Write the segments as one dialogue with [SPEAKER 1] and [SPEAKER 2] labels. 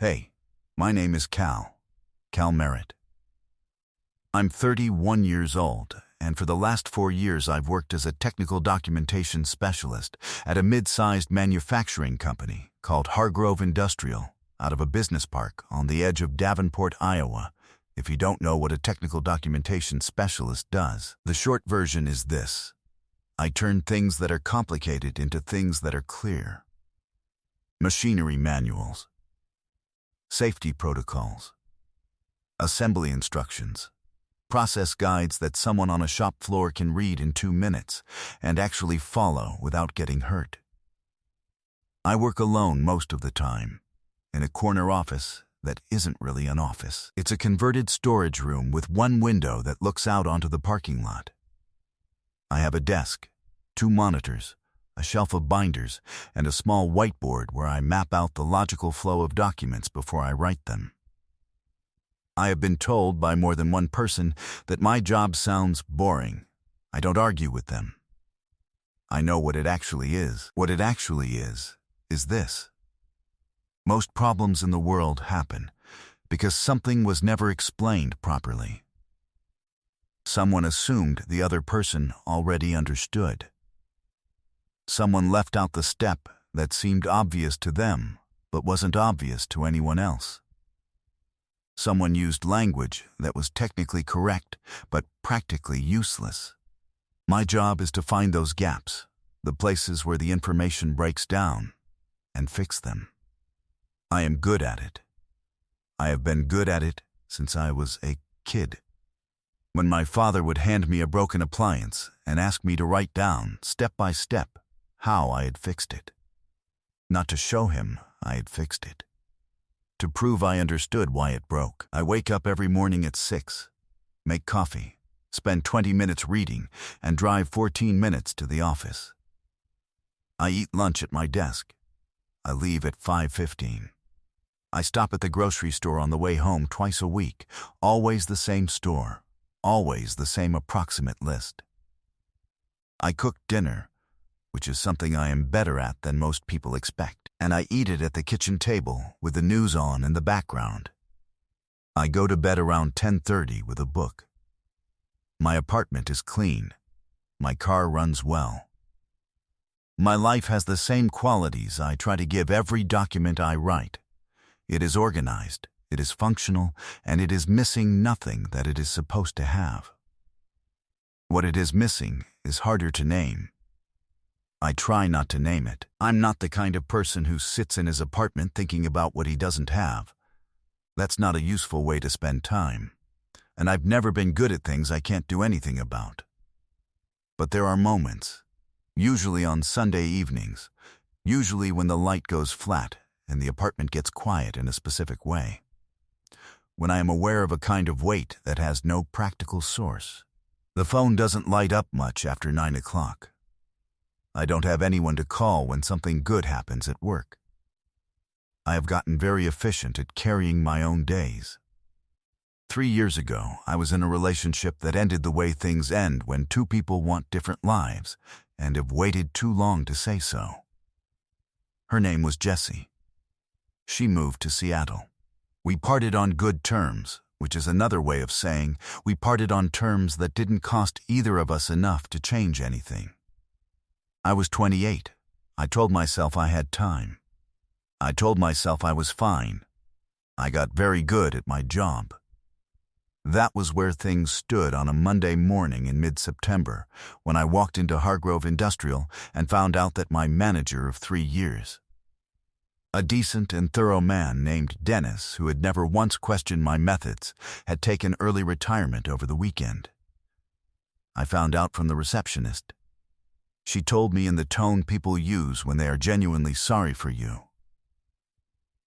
[SPEAKER 1] Hey, my name is Cal Merritt. I'm 31 years old, and for the last 4 years I've worked as a technical documentation specialist at a mid-sized manufacturing company called Hargrove Industrial out of a business park on the edge of Davenport, Iowa. If you don't know what a technical documentation specialist does, the short version is this. I turn things that are complicated into things that are clear. Machinery manuals, safety protocols, assembly instructions, process guides that someone on a shop floor can read in 2 minutes and actually follow without getting hurt. I work alone most of the time, in a corner office that isn't really an office. It's a converted storage room with one window that looks out onto the parking lot. I have a desk, 2 monitors, a shelf of binders, and a small whiteboard where I map out the logical flow of documents before I write them. I have been told by more than one person that my job sounds boring. I don't argue with them. I know what it actually is. What it actually is this. Most problems in the world happen because something was never explained properly. Someone assumed the other person already understood. Someone left out the step that seemed obvious to them but wasn't obvious to anyone else. Someone used language that was technically correct but practically useless. My job is to find those gaps, the places where the information breaks down, and fix them. I am good at it. I have been good at it since I was a kid. When my father would hand me a broken appliance and ask me to write down, step by step, how I had fixed it. Not to show him I had fixed it. To prove I understood why it broke. I wake up every morning at 6, make coffee, spend 20 minutes reading, and drive 14 minutes to the office. I eat lunch at my desk. I leave at 5:15. I stop at the grocery store on the way home twice a week, always the same store, always the same approximate list. I cook dinner, which is something I am better at than most people expect, and I eat it at the kitchen table with the news on in the background. I go to bed around 10:30 with a book. My apartment is clean. My car runs well. My life has the same qualities I try to give every document I write. It is organized, it is functional, and it is missing nothing that it is supposed to have. What it is missing is harder to name. I try not to name it. I'm not the kind of person who sits in his apartment thinking about what he doesn't have. That's not a useful way to spend time. And I've never been good at things I can't do anything about. But there are moments, usually on Sunday evenings, usually when the light goes flat and the apartment gets quiet in a specific way, when I am aware of a kind of weight that has no practical source. The phone doesn't light up much after 9 o'clock. I don't have anyone to call when something good happens at work. I have gotten very efficient at carrying my own days. 3 years ago, I was in a relationship that ended the way things end when 2 people want different lives and have waited too long to say so. Her name was Jessie. She moved to Seattle. We parted on good terms, which is another way of saying we parted on terms that didn't cost either of us enough to change anything. I was 28. I told myself I had time. I told myself I was fine. I got very good at my job. That was where things stood on a Monday morning in mid-September when I walked into Hargrove Industrial and found out that my manager of 3 years, a decent and thorough man named Dennis who had never once questioned my methods, had taken early retirement over the weekend. I found out from the receptionist. She told me in the tone people use when they are genuinely sorry for you.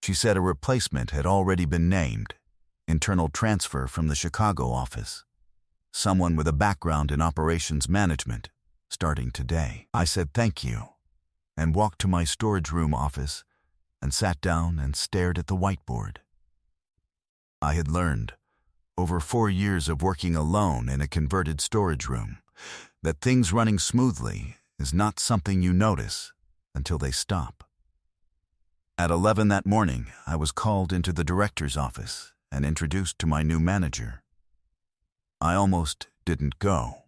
[SPEAKER 1] She said a replacement had already been named, internal transfer from the Chicago office, someone with a background in operations management, starting today. I said thank you, and walked to my storage room office and sat down and stared at the whiteboard. I had learned, over 4 years of working alone in a converted storage room, that things running smoothly is not something you notice until they stop. At 11 that morning, I was called into the director's office and introduced to my new manager. I almost didn't go.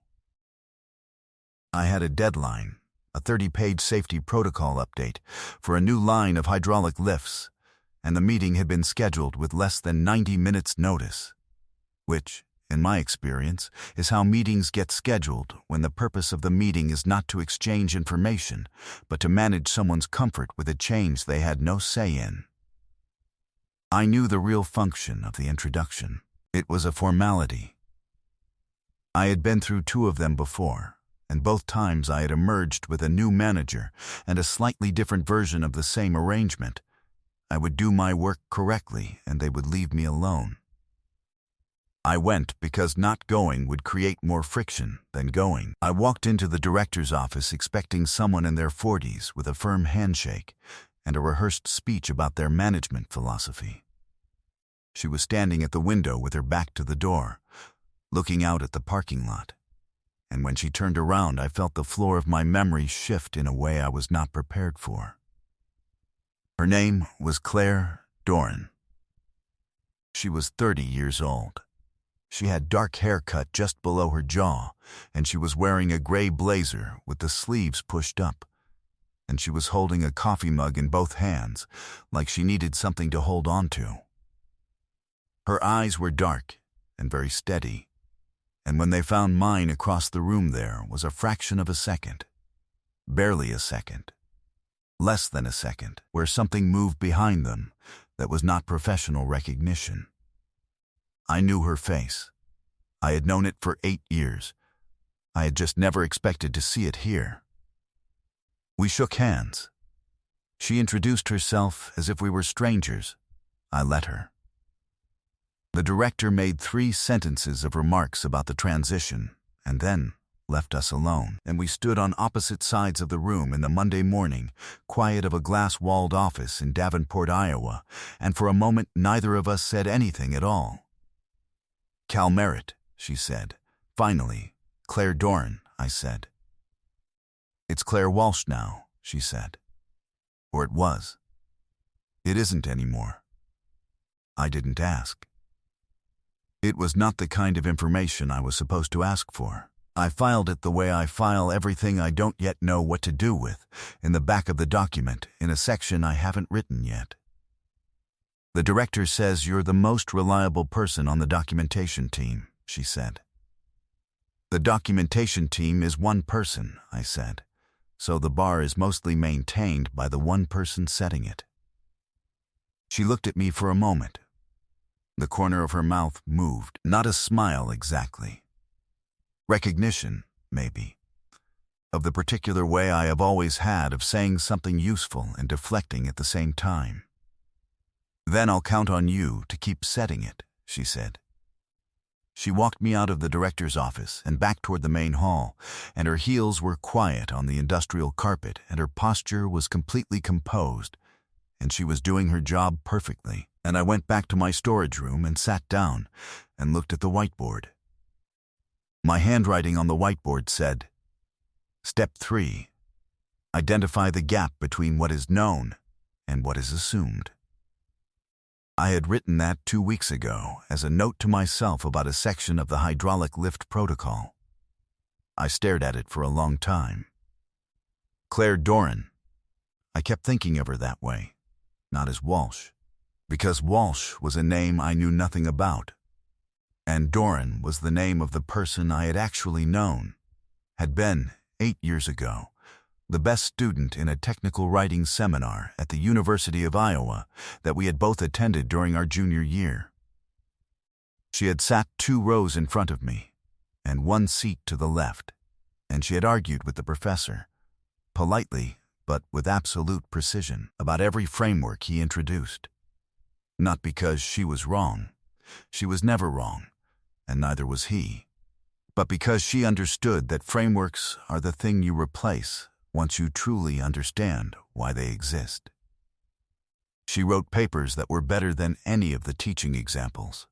[SPEAKER 1] I had a deadline, a 30-page safety protocol update for a new line of hydraulic lifts, and the meeting had been scheduled with less than 90 minutes' notice, which, in my experience, is how meetings get scheduled when the purpose of the meeting is not to exchange information, but to manage someone's comfort with a change they had no say in. I knew the real function of the introduction. It was a formality. I had been through 2 of them before, and both times I had emerged with a new manager and a slightly different version of the same arrangement. I would do my work correctly, and they would leave me alone. I went because not going would create more friction than going. I walked into the director's office expecting someone in their 40s with a firm handshake and a rehearsed speech about their management philosophy. She was standing at the window with her back to the door, looking out at the parking lot. And when she turned around, I felt the floor of my memory shift in a way I was not prepared for. Her name was Claire Doran. She was 30 years old. She had dark hair cut just below her jaw, and she was wearing a gray blazer with the sleeves pushed up, and she was holding a coffee mug in both hands, like she needed something to hold on to. Her eyes were dark and very steady, and when they found mine across the room there was a fraction of a second, barely a second, less than a second, where something moved behind them that was not professional recognition. I knew her face. I had known it for 8 years. I had just never expected to see it here. We shook hands. She introduced herself as if we were strangers. I let her. The director made 3 sentences of remarks about the transition, and then left us alone, and we stood on opposite sides of the room in the Monday morning, quiet of a glass-walled office in Davenport, Iowa, and for a moment neither of us said anything at all. "Cal Merritt," she said. "Finally, Claire Doran," I said. "It's Claire Walsh now," she said. "Or it was. It isn't anymore." I didn't ask. It was not the kind of information I was supposed to ask for. I filed it the way I file everything I don't yet know what to do with, in the back of the document, in a section I haven't written yet. "The director says you're the most reliable person on the documentation team," she said. "The documentation team is 1 person," I said, "so the bar is mostly maintained by the 1 person setting it." She looked at me for a moment. The corner of her mouth moved, not a smile exactly. Recognition, maybe, of the particular way I have always had of saying something useful and deflecting at the same time. "Then I'll count on you to keep setting it," she said. She walked me out of the director's office and back toward the main hall, and her heels were quiet on the industrial carpet, and her posture was completely composed, and she was doing her job perfectly. And I went back to my storage room and sat down and looked at the whiteboard. My handwriting on the whiteboard said, "Step 3. Identify the gap between what is known and what is assumed." I had written that 2 weeks ago as a note to myself about a section of the hydraulic lift protocol. I stared at it for a long time. Claire Doran. I kept thinking of her that way, not as Walsh, because Walsh was a name I knew nothing about, and Doran was the name of the person I had actually known, had been, 8 years ago, the best student in a technical writing seminar at the University of Iowa that we had both attended during our junior year. She had sat 2 rows in front of me, and 1 seat to the left, and she had argued with the professor, politely but with absolute precision, about every framework he introduced. Not because she was wrong. She was never wrong, and neither was he. But because she understood that frameworks are the thing you replace once you truly understand why they exist. She wrote papers that were better than any of the teaching examples.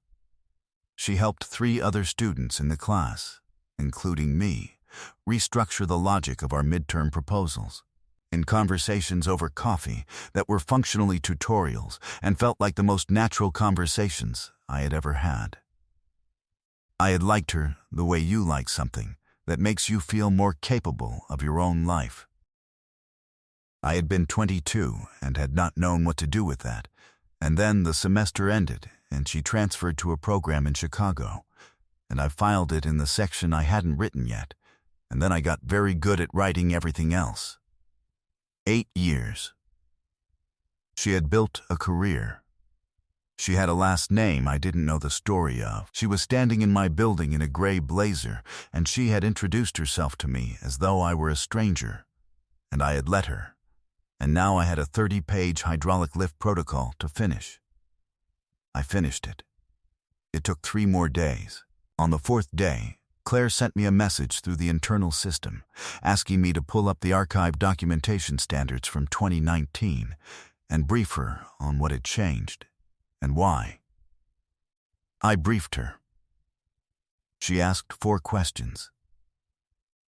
[SPEAKER 1] She helped 3 other students in the class, including me, restructure the logic of our midterm proposals. in conversations over coffee that were functionally tutorials and felt like the most natural conversations I had ever had. I had liked her the way you like something that makes you feel more capable of your own life. I had been 22 and had not known what to do with that, and then the semester ended and she transferred to a program in Chicago, and I filed it in the section I hadn't written yet, and then I got very good at writing everything else. 8 years. She had built a career. She had a last name I didn't know the story of. She was standing in my building in a gray blazer, and she had introduced herself to me as though I were a stranger, and I had let her. And now I had a 30-page hydraulic lift protocol to finish. I finished it. It took 3 more days. On the 4th day, Claire sent me a message through the internal system, asking me to pull up the archive documentation standards from 2019 and brief her on what had changed and why. I briefed her. She asked 4 questions.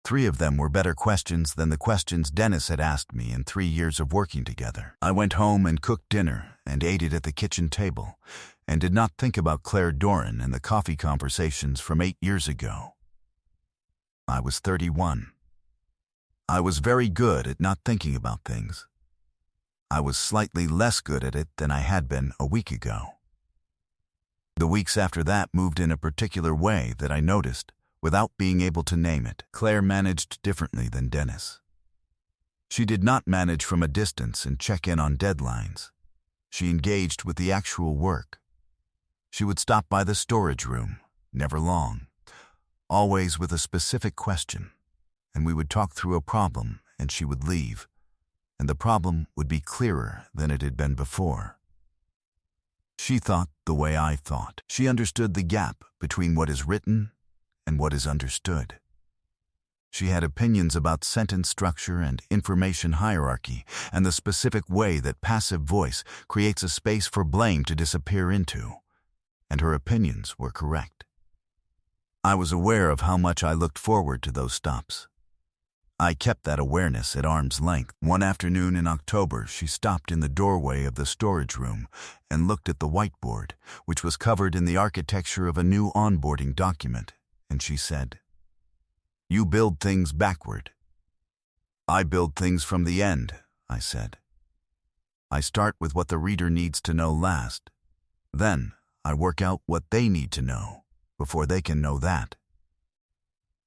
[SPEAKER 1] 3 of them were better questions than the questions Dennis had asked me in 3 years of working together. I went home and cooked dinner and ate it at the kitchen table, and did not think about Claire Doran and the coffee conversations from 8 years ago. I was 31. I was very good at not thinking about things. I was slightly less good at it than I had been a week ago. The weeks after that moved in a particular way that I noticed, without being able to name it. Claire managed differently than Dennis. She did not manage from a distance and check in on deadlines. She engaged with the actual work. She would stop by the storage room, never long, always with a specific question, and we would talk through a problem and she would leave, and the problem would be clearer than it had been before. She thought the way I thought. She understood the gap between what is written and what is understood. She had opinions about sentence structure and information hierarchy and the specific way that passive voice creates a space for blame to disappear into, and her opinions were correct. I was aware of how much I looked forward to those stops. I kept that awareness at arm's length. One afternoon in October, she stopped in the doorway of the storage room and looked at the whiteboard, which was covered in the architecture of a new onboarding document, and she said, "You build things backward." "I build things from the end," I said. "I start with what the reader needs to know last. Then I work out what they need to know before they can know that."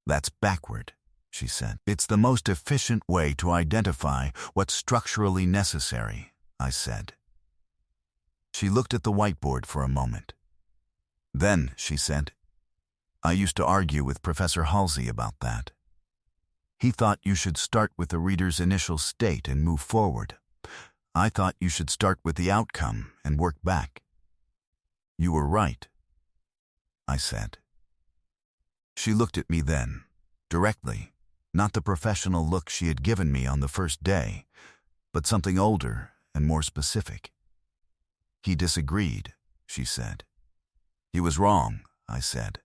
[SPEAKER 1] "That's backward," she said. "It's the most efficient way to identify what's structurally necessary," I said. She looked at the whiteboard for a moment. Then she said, "I used to argue with Professor Halsey about that. He thought you should start with the reader's initial state and move forward. I thought you should start with the outcome and work back." "You were right," I said. She looked at me then, directly, not the professional look she had given me on the first day, but something older and more specific. "He disagreed," she said. "He was wrong," I said.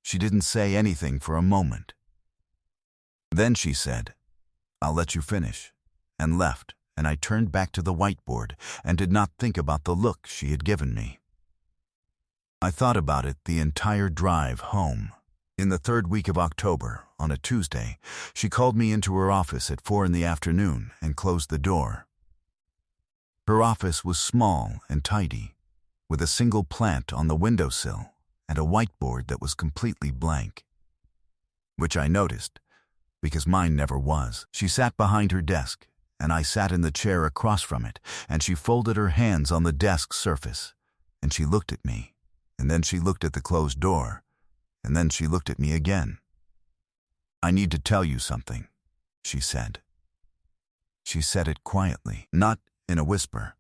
[SPEAKER 1] She didn't say anything for a moment. Then she said, "I'll let you finish," and left, and I turned back to the whiteboard and did not think about the look she had given me. I thought about it the entire drive home. In the 3rd week of October, on a Tuesday, she called me into her office at 4 in the afternoon and closed the door. Her office was small and tidy, with a single plant on the windowsill and a whiteboard that was completely blank, which I noticed, because mine never was. She sat behind her desk, and I sat in the chair across from it, and she folded her hands on the desk surface, and she looked at me, and then she looked at the closed door, and then she looked at me again. "I need to tell you something," she said. She said it quietly, not in a whisper,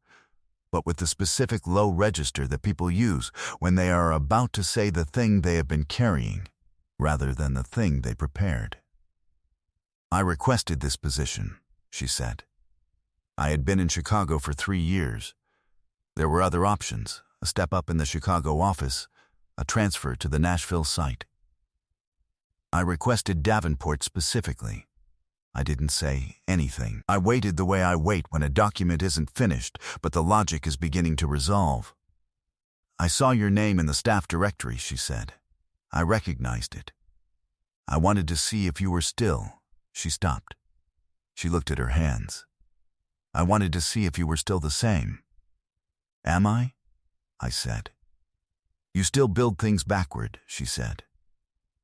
[SPEAKER 1] but with the specific low register that people use when they are about to say the thing they have been carrying, rather than the thing they prepared. "I requested this position," she said. "I had been in Chicago for 3 years. There were other options, a step up in the Chicago office, a transfer to the Nashville site. I requested Davenport specifically. I didn't say anything. I waited the way I wait when a document isn't finished, but the logic is beginning to resolve. I saw your name in the staff directory, she said. I recognized it. I wanted to see if you were still. She stopped. She looked at her hands. I wanted to see if you were still the same. Am I? I said. You still build things backward, she said.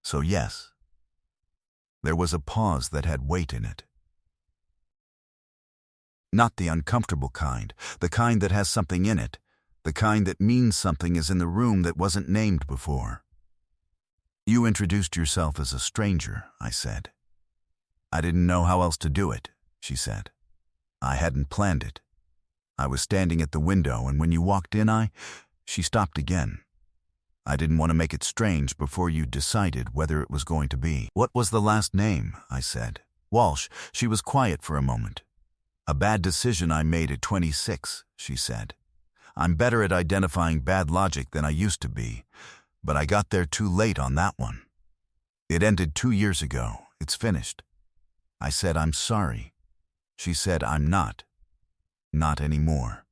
[SPEAKER 1] So yes. There was a pause that had weight in it. Not the uncomfortable kind, the kind that has something in it, the kind that means something is in the room that wasn't named before. You introduced yourself as a stranger, I said. I didn't know how else to do it, she said. I hadn't planned it. I was standing at the window, and when you walked in, She stopped again. I didn't want to make it strange before you decided whether it was going to be. What was the last name? I said. Walsh. She was quiet for a moment. A bad decision I made at 26, she said. I'm better at identifying bad logic than I used to be, but I got there too late on that one. It ended 2 years ago. It's finished. I said, I'm sorry. She said, I'm not. Not anymore.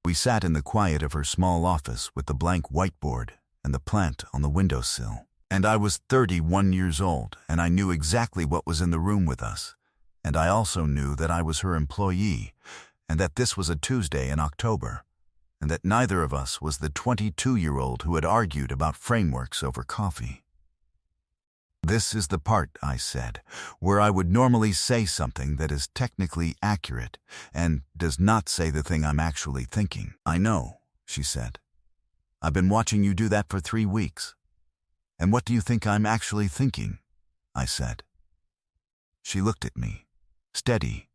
[SPEAKER 1] We sat in the quiet of her small office with the blank whiteboard and the plant on the windowsill. And I was 31 years old, and I knew exactly what was in the room with us. And I also knew that I was her employee, and that this was a Tuesday in October, and that neither of us was the 22-year-old who had argued about frameworks over coffee. This is the part, I said, where I would normally say something that is technically accurate and does not say the thing I'm actually thinking. I know, she said. I've been watching you do that for 3 weeks. And what do you think I'm actually thinking? I said. She looked at me, steady,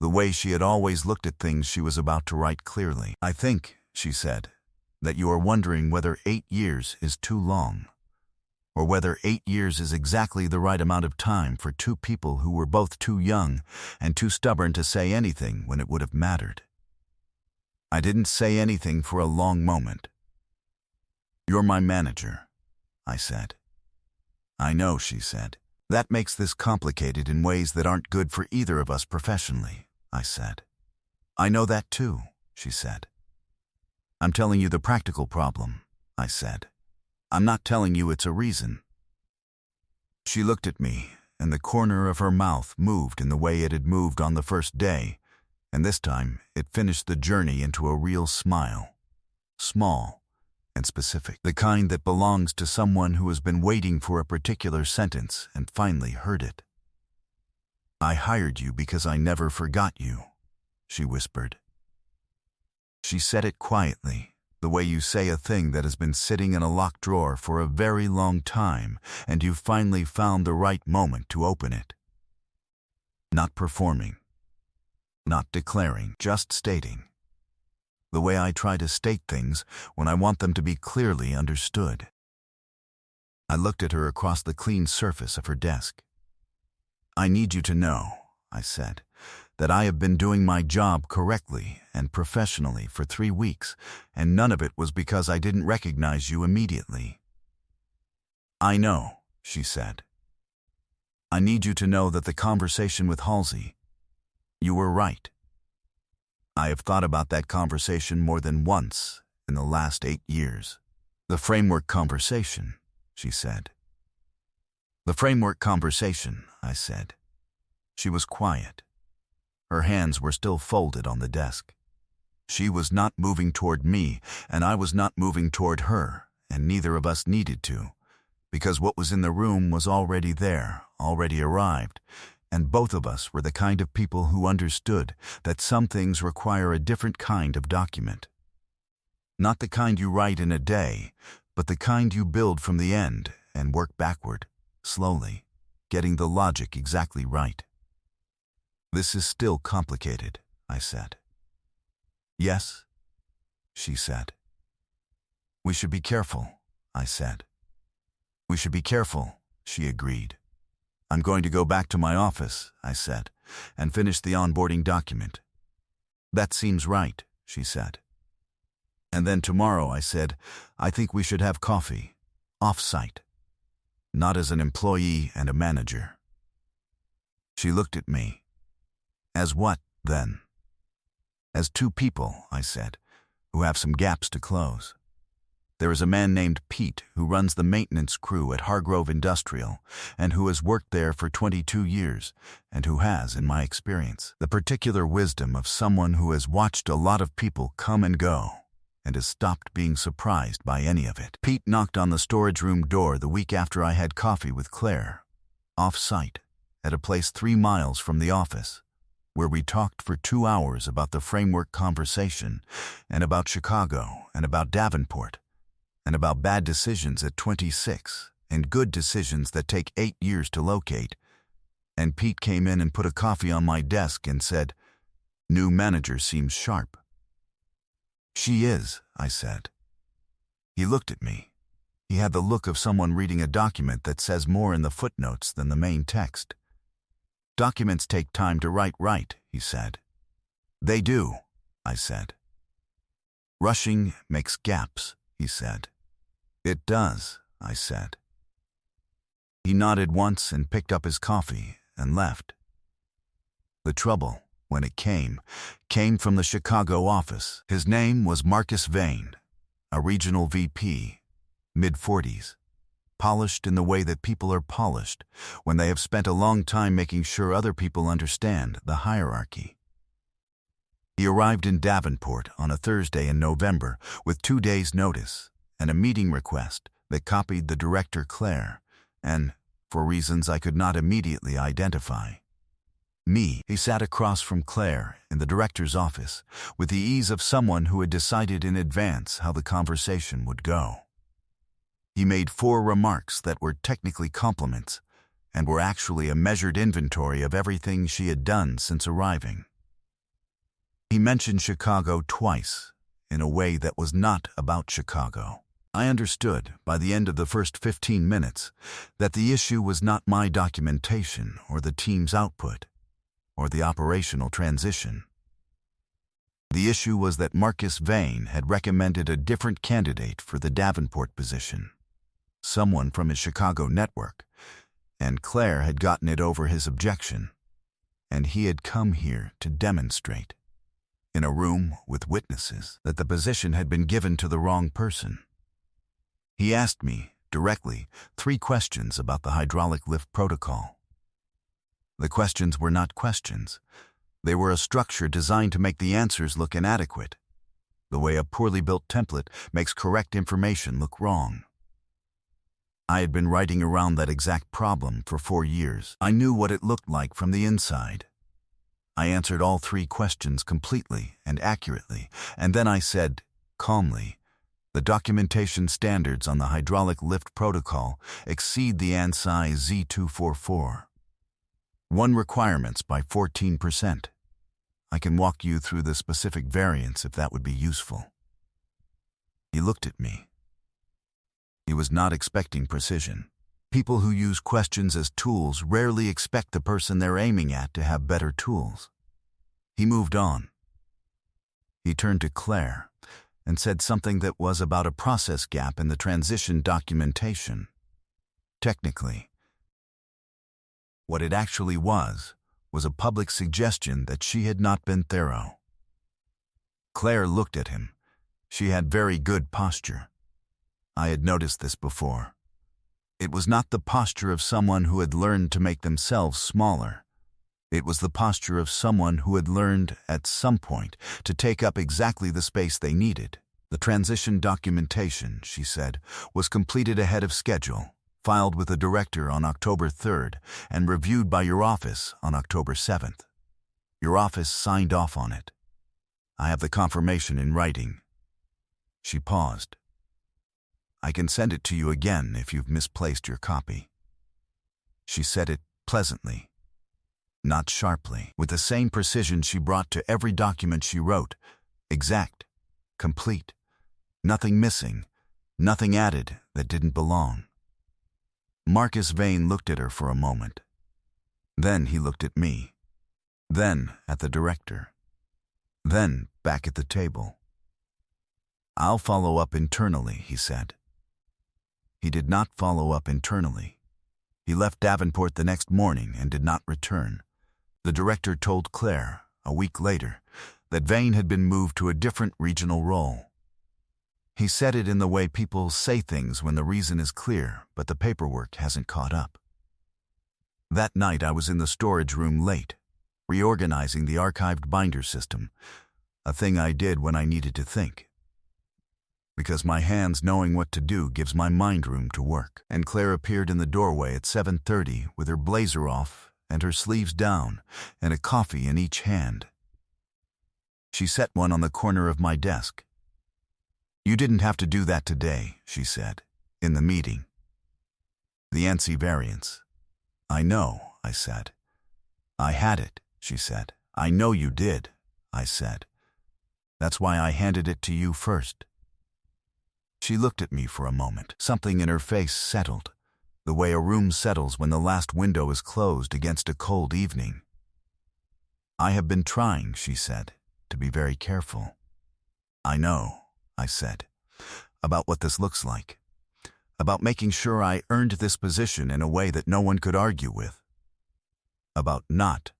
[SPEAKER 1] the way she had always looked at things she was about to write clearly. I think, she said, that you are wondering whether 8 years is too long, or whether 8 years is exactly the right amount of time for 2 people who were both too young and too stubborn to say anything when it would have mattered. I didn't say anything for a long moment. You're my manager, I said. I know, she said. That makes this complicated in ways that aren't good for either of us professionally, I said. I know that too, she said. I'm telling you the practical problem, I said. I'm not telling you it's a reason. She looked at me, and the corner of her mouth moved in the way it had moved on the first day, and this time it finished the journey into a real smile. Small and specific. The kind that belongs to someone who has been waiting for a particular sentence and finally heard it. I hired you because I never forgot you, she whispered. She said it quietly, the way you say a thing that has been sitting in a locked drawer for a very long time and you finally found the right moment to open it. Not performing. Not declaring, just stating. The way I try to state things when I want them to be clearly understood. I looked at her across the clean surface of her desk. I need you to know, I said, that I have been doing my job correctly and professionally for 3 weeks, and none of it was because I didn't recognize you immediately. I know, she said. I need you to know that the conversation with Halsey, you were right. I have thought about that conversation more than once in the last 8 years. The framework conversation, she said. The framework conversation, I said. She was quiet. Her hands were still folded on the desk. She was not moving toward me, and I was not moving toward her, and neither of us needed to, because what was in the room was already there, already arrived, and both of us were the kind of people who understood that some things require a different kind of document. Not the kind you write in a day, but the kind you build from the end and work backward, slowly, getting the logic exactly right. This is still complicated, I said. Yes, she said. We should be careful, I said. We should be careful, she agreed. I'm going to go back to my office, I said, and finish the onboarding document. That seems right, she said. And then tomorrow, I said, I think we should have coffee, off-site, not as an employee and a manager. She looked at me. As what, then? As two people, I said, who have some gaps to close. There is a man named Pete who runs the maintenance crew at Hargrove Industrial and who has worked there for 22 years and who has, in my experience, the particular wisdom of someone who has watched a lot of people come and go and has stopped being surprised by any of it. Pete knocked on the storage room door the week after I had coffee with Claire, off-site, at a place 3 miles from the office, where we talked for 2 hours about the framework conversation and about Chicago and about Davenport, and about bad decisions at 26 and good decisions that take 8 years to locate. And Pete came in and put a coffee on my desk and said, "New manager seems sharp." "She is," I said. He looked at me. He had the look of someone reading a document that says more in the footnotes than the main text. "Documents take time to write right," he said. "They do," I said. "Rushing makes gaps," he said. "It does," I said. He nodded once and picked up his coffee and left. The trouble, when it came from the Chicago office. His name was Marcus Vane, a regional VP, mid-40s, polished in the way that people are polished when they have spent a long time making sure other people understand the hierarchy. He arrived in Davenport on a Thursday in November with 2 days' notice and a meeting request that copied the director Claire and, for reasons I could not immediately identify, me. He sat across from Claire in the director's office with the ease of someone who had decided in advance how the conversation would go. He made 4 remarks that were technically compliments and were actually a measured inventory of everything she had done since arriving. He mentioned Chicago twice in a way that was not about Chicago. I understood by the end of the first 15 minutes that the issue was not my documentation or the team's output or the operational transition. The issue was that Marcus Vane had recommended a different candidate for the Davenport position, someone from his Chicago network, and Claire had gotten it over his objection, and he had come here to demonstrate, in a room with witnesses, that the position had been given to the wrong person. He asked me, directly, 3 questions about the hydraulic lift protocol. The questions were not questions. They were a structure designed to make the answers look inadequate, the way a poorly built template makes correct information look wrong. I had been writing around that exact problem for 4 years. I knew what it looked like from the inside. I answered all 3 questions completely and accurately, and then I said, calmly, "The documentation standards on the hydraulic lift protocol exceed the ANSI Z244. 1 requirements by 14%. I can walk you through the specific variants if that would be useful." He looked at me. He was not expecting precision. People who use questions as tools rarely expect the person they're aiming at to have better tools. He moved on. He turned to Claire and said something that was about a process gap in the transition documentation. Technically, what it actually was a public suggestion that she had not been thorough. Claire looked at him. She had very good posture. I had noticed this before. It was not the posture of someone who had learned to make themselves smaller. It was the posture of someone who had learned, at some point, to take up exactly the space they needed. The transition documentation, she said, was completed ahead of schedule, filed with the director on October 3rd, and reviewed by your office on October 7th. Your office signed off on it. I have the confirmation in writing. She paused. I can send it to you again if you've misplaced your copy. She said it pleasantly, not sharply, with the same precision she brought to every document she wrote, exact, complete, nothing missing, nothing added that didn't belong. Marcus Vane looked at her for a moment. Then he looked at me. Then at the director. Then back at the table. "I'll follow up internally," he said. He did not follow up internally. He left Davenport the next morning and did not return. The director told Claire, a week later, that Vane had been moved to a different regional role. He said it in the way people say things when the reason is clear, but the paperwork hasn't caught up. That night I was in the storage room late, reorganizing the archived binder system, a thing I did when I needed to think. Because my hands knowing what to do gives my mind room to work. And Claire appeared in the doorway at 7:30 with her blazer off and her sleeves down and a coffee in each hand. She set one on the corner of my desk. "You didn't have to do that today," she said, in the meeting. The ANSI variance. "I know," I said. "I had it," she said. "I know you did," I said. "That's why I handed it to you first." She looked at me for a moment. Something in her face settled, the way a room settles when the last window is closed against a cold evening. "I have been trying," she said, "to be very careful." "I know," I said, "about what this looks like. About making sure I earned this position in a way that no one could argue with. About not,"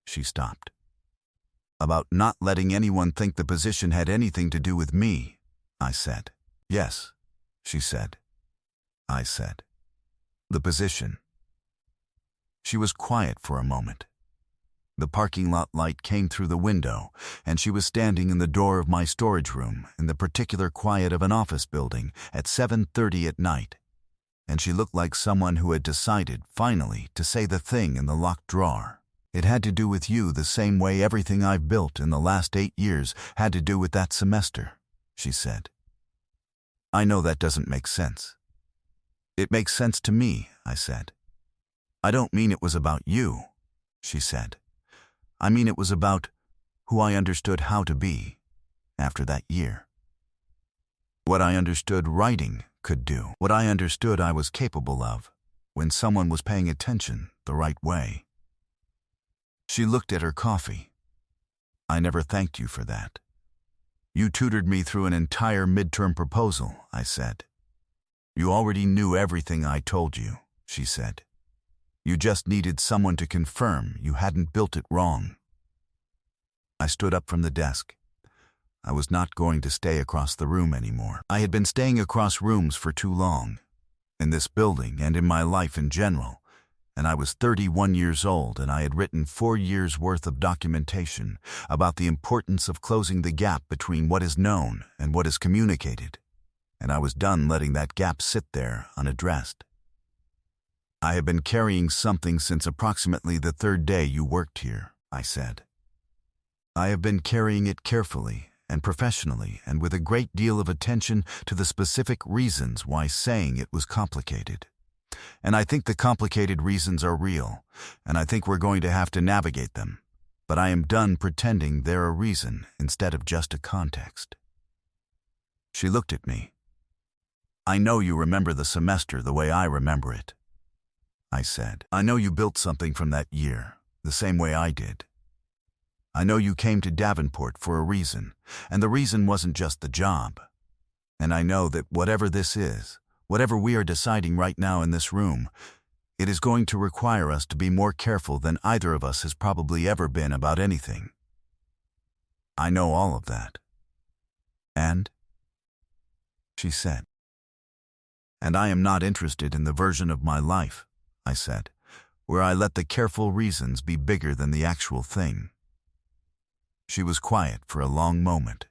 [SPEAKER 1] she stopped. "About not letting anyone think the position had anything to do with me," I said. "Yes," she said. I said. "The position." She was quiet for a moment. The parking lot light came through the window, and she was standing in the door of my storage room in the particular quiet of an office building at 7:30 at night, and she looked like someone who had decided, finally, to say the thing in the locked drawer. "It had to do with you the same way everything I've built in the last 8 years had to do with that semester," she said. "I know that doesn't make sense." "It makes sense to me," I said. "I don't mean it was about you," she said. "I mean it was about who I understood how to be after that year. What I understood writing could do. What I understood I was capable of when someone was paying attention the right way." She looked at her coffee. "I never thanked you for that. You tutored me through an entire midterm proposal," I said. "You already knew everything I told you," she said. "You just needed someone to confirm you hadn't built it wrong." I stood up from the desk. I was not going to stay across the room anymore. I had been staying across rooms for too long, in this building and in my life in general, and I was 31 years old and I had written 4 years' worth of documentation about the importance of closing the gap between what is known and what is communicated, and I was done letting that gap sit there unaddressed. "I have been carrying something since approximately the 3rd day you worked here," I said. "I have been carrying it carefully and professionally and with a great deal of attention to the specific reasons why saying it was complicated. And I think the complicated reasons are real, and I think we're going to have to navigate them. But I am done pretending they're a reason instead of just a context." She looked at me. "I know you remember the semester the way I remember it," I said. "I know you built something from that year, the same way I did. I know you came to Davenport for a reason, and the reason wasn't just the job. And I know that whatever this is, whatever we are deciding right now in this room, it is going to require us to be more careful than either of us has probably ever been about anything. I know all of that." "And?" she said. "And I am not interested in the version of my life," I said, "where I let the careful reasons be bigger than the actual thing." She was quiet for a long moment.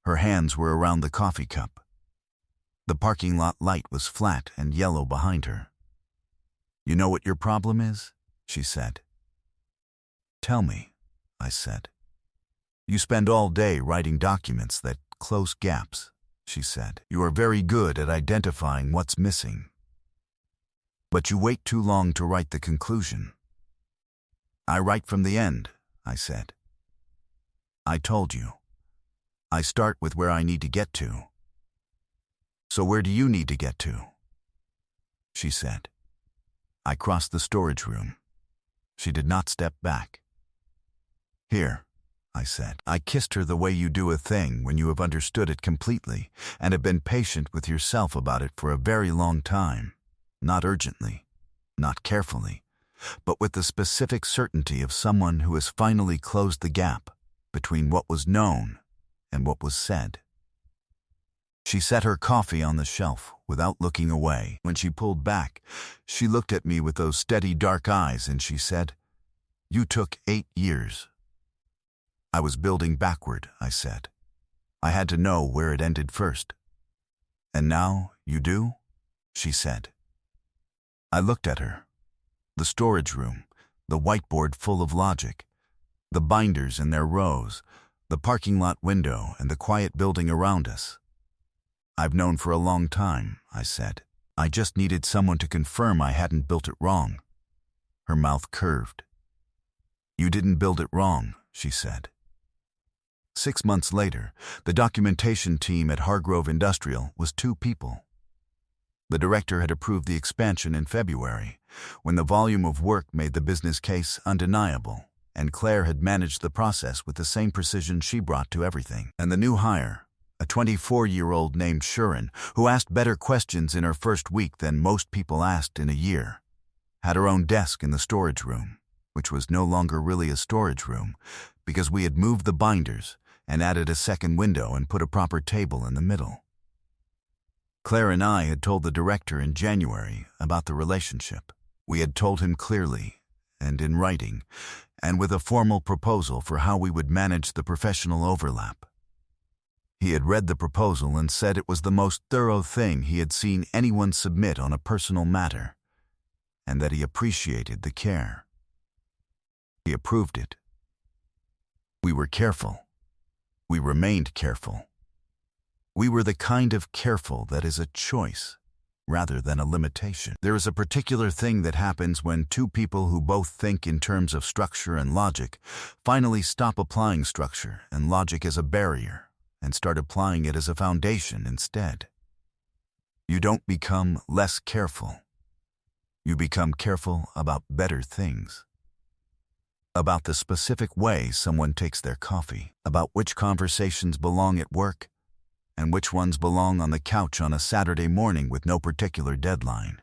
[SPEAKER 1] Her hands were around the coffee cup. The parking lot light was flat and yellow behind her. "You know what your problem is?" she said. "Tell me," I said. "You spend all day writing documents that close gaps," she said. "You are very good at identifying what's missing. But you wait too long to write the conclusion." "I write from the end," I said. "I told you. I start with where I need to get to." "So where do you need to get to?" she said. I crossed the storage room. She did not step back. "Here," I said. I kissed her the way you do a thing when you have understood it completely and have been patient with yourself about it for a very long time, not urgently. not carefully, but with the specific certainty of someone who has finally closed the gap between what was known and what was said. She set her coffee on the shelf without looking away. When she pulled back, she looked at me with those steady dark eyes and she said, "You took 8 years." "I was building backward," I said. "I had to know where it ended first." "And now you do?" she said. I looked at her. The storage room, the whiteboard full of logic, the binders in their rows, the parking lot window and the quiet building around us. "I've known for a long time," I said. "I just needed someone to confirm I hadn't built it wrong." Her mouth curved. "You didn't build it wrong," she said. 6 months later, the documentation team at Hargrove Industrial was 2 people. The director had approved the expansion in February, when the volume of work made the business case undeniable, and Claire had managed the process with the same precision she brought to everything. And the new hire, a 24-year-old named Shurin, who asked better questions in her first week than most people asked in a year, had her own desk in the storage room, which was no longer really a storage room, because we had moved the binders and added a second window and put a proper table in the middle. Claire and I had told the director in January about the relationship. We had told him clearly, and in writing, and with a formal proposal for how we would manage the professional overlap. He had read the proposal and said it was the most thorough thing he had seen anyone submit on a personal matter, and that he appreciated the care. He approved it. We were careful. We remained careful. We were the kind of careful that is a choice, rather than a limitation. There is a particular thing that happens when 2 people who both think in terms of structure and logic finally stop applying structure and logic as a barrier and start applying it as a foundation instead. You don't become less careful. You become careful about better things. About the specific way someone takes their coffee, about which conversations belong at work, and which ones belong on the couch on a Saturday morning with no particular deadline.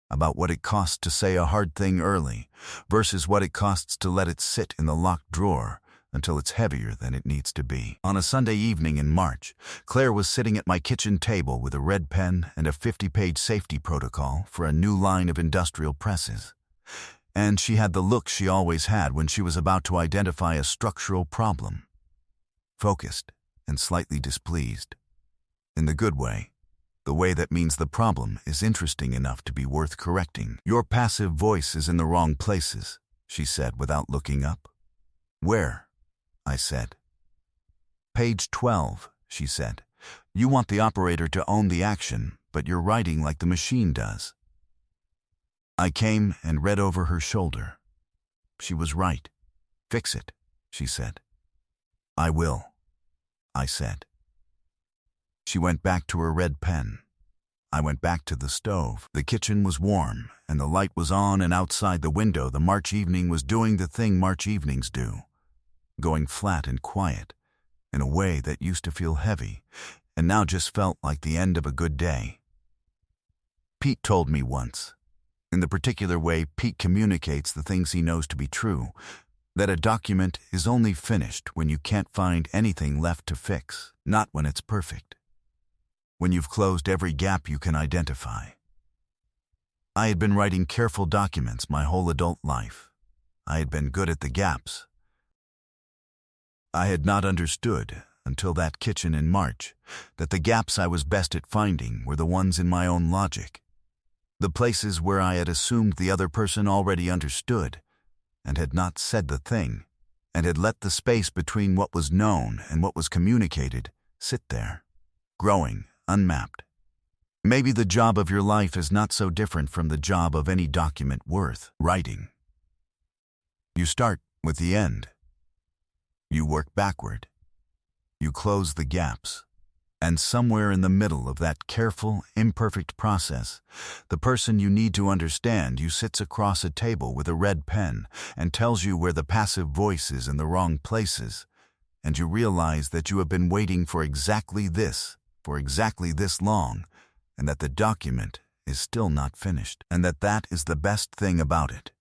[SPEAKER 1] About what it costs to say a hard thing early versus what it costs to let it sit in the locked drawer until it's heavier than it needs to be. On a Sunday evening in March, Claire was sitting at my kitchen table with a red pen and a 50-page safety protocol for a new line of industrial presses. And she had the look she always had when she was about to identify a structural problem. Focused and slightly displeased. In the good way, the way that means the problem is interesting enough to be worth correcting. "Your passive voice is in the wrong places," she said without looking up. "Where?" I said. "Page 12, she said. "You want the operator to own the action, but you're writing like the machine does." I came and read over her shoulder. She was right. "Fix it," she said. "I will," I said. She went back to her red pen. I went back to the stove. The kitchen was warm, and the light was on, and outside the window the March evening was doing the thing March evenings do, going flat and quiet, in a way that used to feel heavy, and now just felt like the end of a good day. Pete told me once, in the particular way Pete communicates the things he knows to be true, that a document is only finished when you can't find anything left to fix, not when it's perfect. When you've closed every gap you can identify. I had been writing careful documents my whole adult life. I had been good at the gaps. I had not understood, until that kitchen in March, that the gaps I was best at finding were the ones in my own logic. The places where I had assumed the other person already understood, and had not said the thing, and had let the space between what was known and what was communicated sit there, growing, unmapped. Maybe the job of your life is not so different from the job of any document worth writing. You start with the end. You work backward. You close the gaps. And somewhere in the middle of that careful, imperfect process, the person you need to understand you sits across a table with a red pen and tells you where the passive voice is in the wrong places, and you realize that you have been waiting for exactly this long, and that the document is still not finished, and that is the best thing about it.